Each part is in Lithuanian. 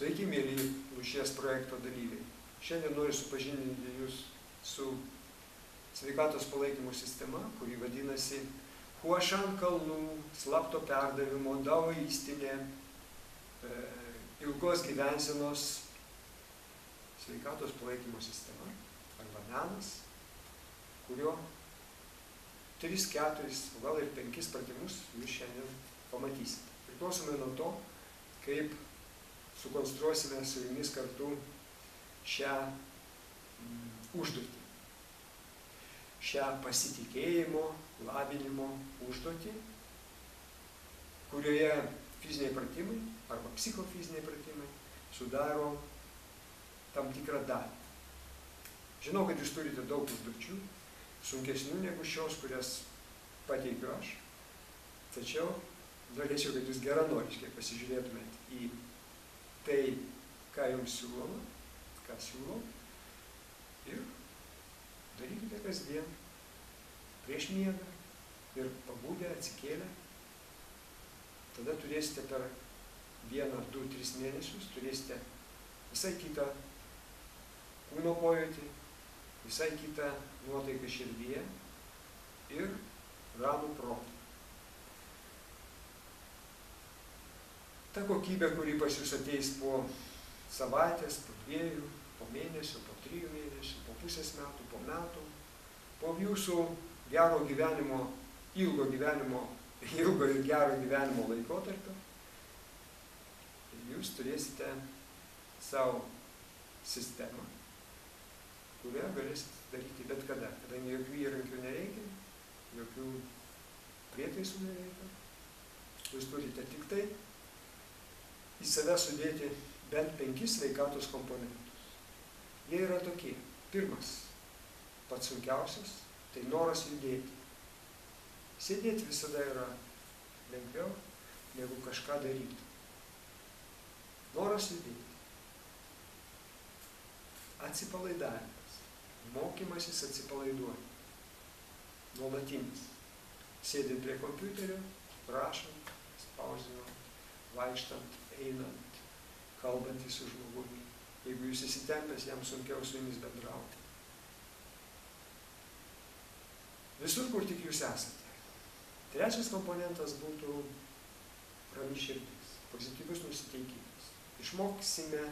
Sveiki, mėly Lūšies projekto dalyviai. Šiandien noriu supažindinti Jūs su sveikatos palaikymo sistema, kuri vadinasi Huashan kalnų slapto perdavimo daoistinė ilgos gyvensenos sveikatos palaikymo sistema arba menas, kurio 3, 4, o gal ir 5 pratimus Jūs šiandien pamatysite. Priklausomai nuo to, kaip sukonstruosime su Jumis kartu šią užduotį. Šią pasitikėjimo, lavinimo užduotį, kurioje fiziniai pratimai arba psichofiziniai pratimai sudaro tam tikrą dalį. Žinau, kad Jūs turite daug užduočių, sunkesnių negu šios, kurias pateikiu aš, tačiau norėčiau, kad Jūs geranoriškai pasižiūrėtumėt į tai, ką Jums siūloma, ką siūlau, ir darykite kasdien, prieš miegą ir pabudę, atsikėlę. Tada turėsite per 1, 2, 3 mėnesius, turėsite visai kitą kūno pojūtį, visai kitą nuotaiką širdyje ir ramų protą. Ta kokybė, kuri pas Jūs ateis po savaitės, po 2, po mėnesio, po 3 mėnesių, po pusės metų, po metų, po Jūsų gero gyvenimo, ilgo ir gero gyvenimo laikotarpio, Jūs turėsite savo sistemą, kurią galėsite daryti bet kada, kadangi jokių įrankių nereikia, jokių prietaisų nereikia. Jūs turite tik tai į save sudėti bent 5 sveikatos komponentus. Jie yra tokie. Pirmas, pats sunkiausias, tai noras judėti. Sėdėti visada yra lengviau negu kažką daryti. Noras judėti. Atsipalaidavimas. Mokymasis atsipalaiduoti. Nuolatinis. Sėdint prie kompiuterio, rašant, spausdinant, vaikštant, einant, kalbantys su žmogumi. Jeigu Jūs įsitempęs, jam sunkiau su Jumis bendrauti. Visur, kur tik Jūs esate. Trečias komponentas būtų rami širdis, pozityvus nusiteikimas. Išmoksime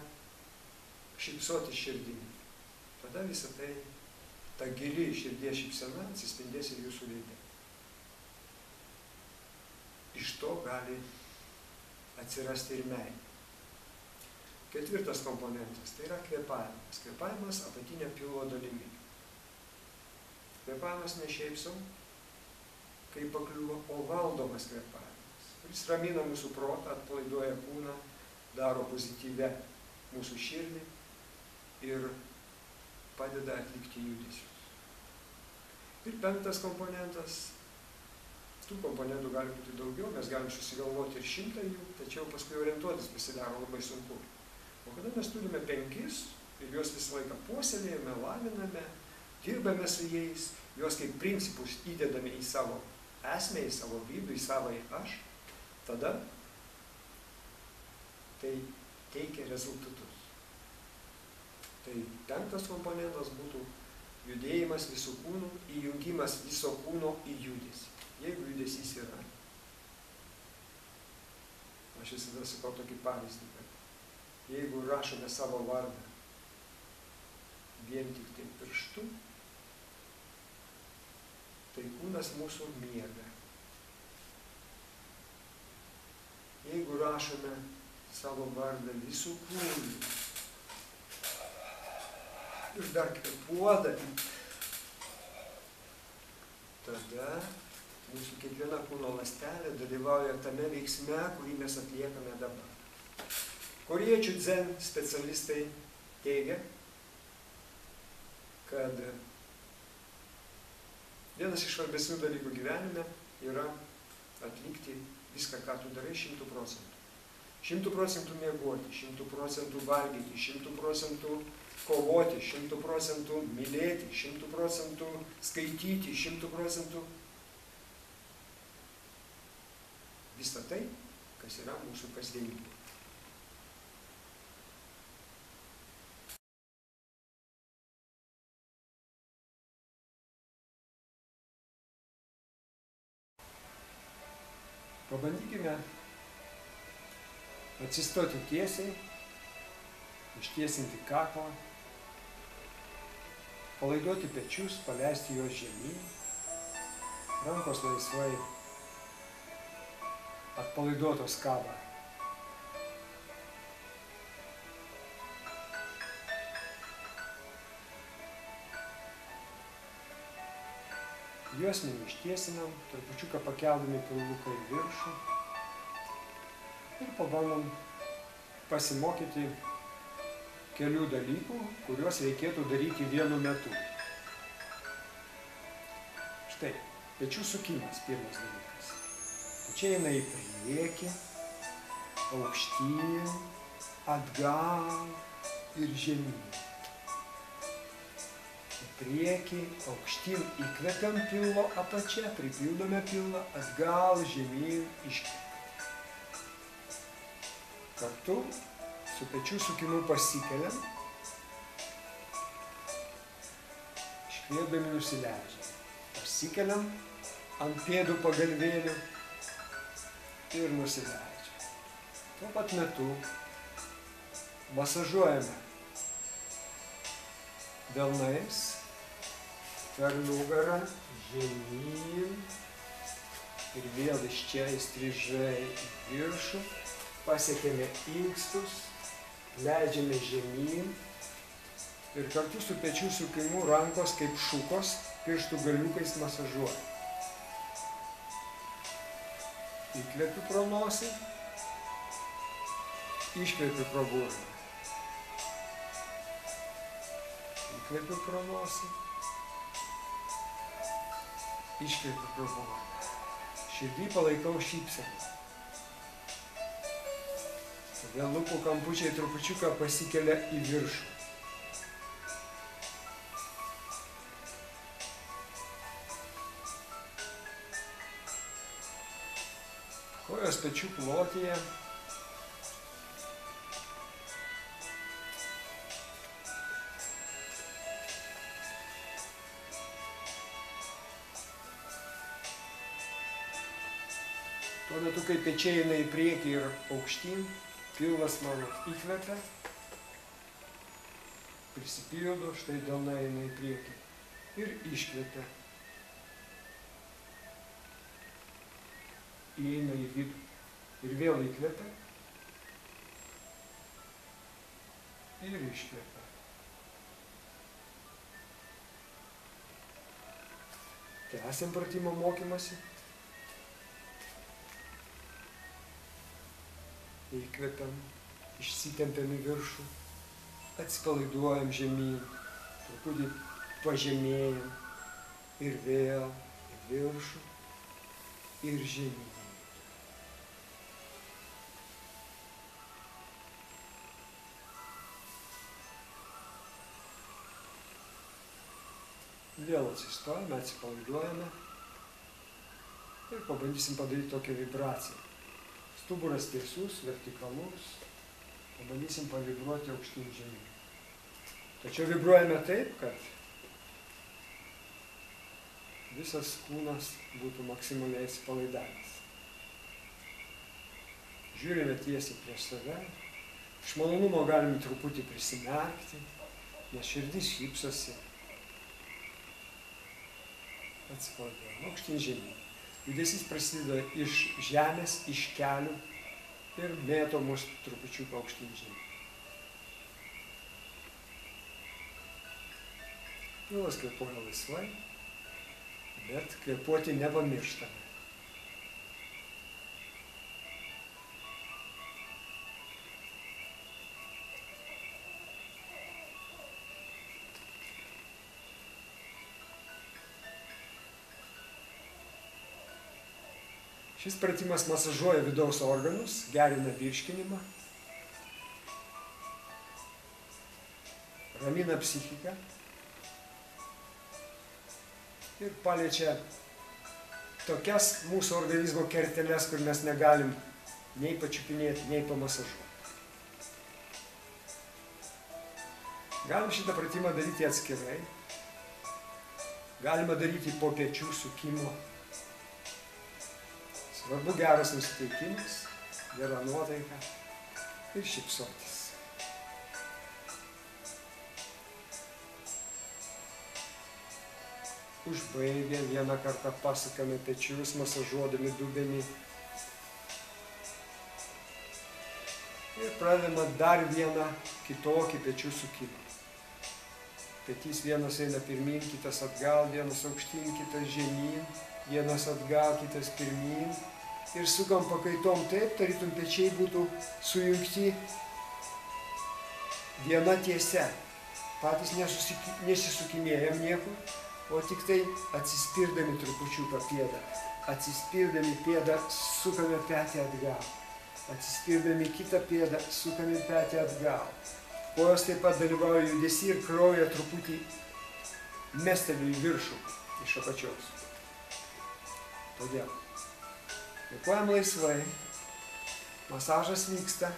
šypsoti širdimi. Tada visą tai, ta gili širdies šypsena atsispindės ir Jūsų veide. Iš to gali atsirasti ir meilė. Ketvirtas komponentas, tai yra kvėpavimas. Kvėpavimas apatinė pilvo dalimi. Kvėpavimas ne šiaip sau, kaip pakliuvo, o valdomas kvėpavimas, kuris ramina mūsų protą, atpalaiduoja kūną, daro pozityvę mūsų širdį ir padeda atlikti judesius. Ir 5 komponentas, tų komponentų gali būti daugiau, mes galim susigalvoti ir 100 jų, tačiau paskui orientuotis pasidaro labai sunku. O kada mes turime 5 ir juos visą laiką puoselėjame, laviname, dirbame su jais, juos kaip principus įdedame į savo esmę, į savo vidų, į savo aš, tada tai teikia rezultatus. Tai 5 komponentas būtų judėjimas visų kūnų, įjungimas viso kūno į judesį. Jeigu judesys yra, aš visada sakau tokį pavyzdį, kad jeigu rašome savo vardą vien tik tai pirštu, tai kūnas mūsų miega. Jeigu rašome savo vardą visų kūnų ir dar kvėpuodami, tada mūsų kiekviena kūno ląstelė dalyvauja tame veiksme, kurį mes atliekame dabar. Korėjiečių dzen specialistai teigia, kad vienas iš svarbesnių dalykų gyvenime yra atlikti viską, ką tu darai 100%. 100% miegoti, 100% valgyti, 100% kovoti, 100% mylėti, 100% skaityti, 100% visą tai, kas yra mūsų kasdienybė. Pabandykime atsistoti tiesiai, ištiesinti kaklą, palaiduoti pečius, paleisti juos žemyn, rankos laisvai atpalaiduotos kaba. Juosmenį ištiesinam, trupučiuką pakeldami pilvuką į viršų ir pabandom pasimokyti kelių dalykų, kuriuos reikėtų daryti vienu metu. Štai, pečių sukimas pirmas dalykas. Pečiai eina į priekį, aukštyn, atgal ir žemyn. Priekį, aukštyn, įkvepiam pilvo apačią, pripildome pilvą, atgal, žemyn, iškvepiam. Kartu su pečių sukimu pasikeliam, iškvėpdami nusileidžiam. Pasikeliam ant pėdų pagalvėlių ir nusileidžiam. Tuo pat metu masažuojame delnais per nugarą, žemyn ir vėl iš čia įstrižai į viršų, pasiekėme inkstus, leidžiame žemyn ir kartu su pečių sukimu rankos kaip šukos pirštų galiukais masažuoja. Įkvepiu pro nosį, iškvepiu pro burną. Įkvepiu pro nosį, iškvepiu pro burną. Širdį palaikau šypseną. Tada lūpų kampučiai trupučiuką pasikelia į viršų. Kojos pečių plotyje. Tuo metu, kai pečiai eina į priekį ir aukštyn, pilvas mano įkvepia, prisipildo, štai delnai eina į priekį ir iškvepia. Įeina į vidų ir vėl įkvepia ir iškvepia. Tęsiam pratimo mokymąsi. Įkvepiam, išsitempiam į viršų, atsipalaiduojam žemyn, truputį pažemėjam ir vėl į viršų ir žemyn. Vėl atsistojame, atsipalaiduojame ir pabandysim padaryti tokią vibraciją. Stuburas tiesus, vertikalus, pabandysim pavibruoti aukštyn žemyn. Tačiau vibruojame taip, kad visas kūnas būtų maksimaliai atsipalaidavęs. Žiūrime tiesiai prieš save. Iš malonumo galime truputį prisimerkti, nes širdis šypsosi. Atsipalaiduojame aukštyn žemyn. Judesys prasideda iš žemės, iš kelių ir mėto mus trupučiuką aukštyn žemyn. Pilvas kvėpuoja laisvai, bet kvėpuoti nepamirštame. Šis pratimas masažuoja vidaus organus, gerina virškinimą, ramina psichiką ir paliečia tokias mūsų organizmo kerteles, kur mes negalim nei pačiupinėti, nei pamasažuoti. Galim šitą pratimą daryti atskirai, galima daryti po pečių sukimo. Svarbu geras nusiteikimas, gera nuotaika ir šypsotis. Užbaigę vieną kartą pasukame pečius, masažuodami dubenį. Ir pradedame dar vieną kitokį pečių sukimą. Petys vienas eina pirmyn, kitas atgal, vienas aukštyn, kitas žemyn, vienas atgal, kitas pirmyn. Ir sukam pakaitom taip, tarytum pečiai būtų sujungti viena tiesia. Patys nesisukinėjam niekur, o tik tai atsispirdami trupučiuką pėdą. Atsispirdami pėdą sukame petį atgal. Atsispirdami kitą pėdą sukame petį atgal. Kojos taip pat dalyvauja judesy ir kraują truputį mesteliu į viršų iš apačios. Todėl kvėpuojam laisvai, masažas vyksta,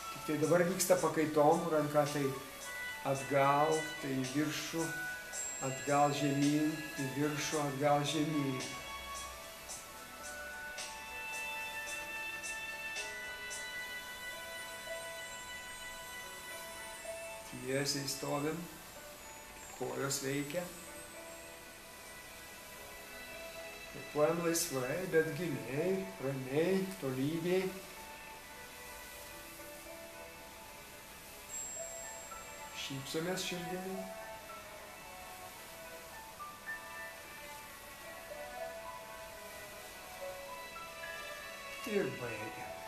tik tai dabar vyksta pakaitom, ranka tai atgal, tai į viršų, atgal žemyn, į viršų, atgal žemyn. Tiesiai stovim, kojos veikia. Kvėpuojam laisvai, bet giliai, ramiai, tolygiai. Šypsomės širdimi. Ir baigiam.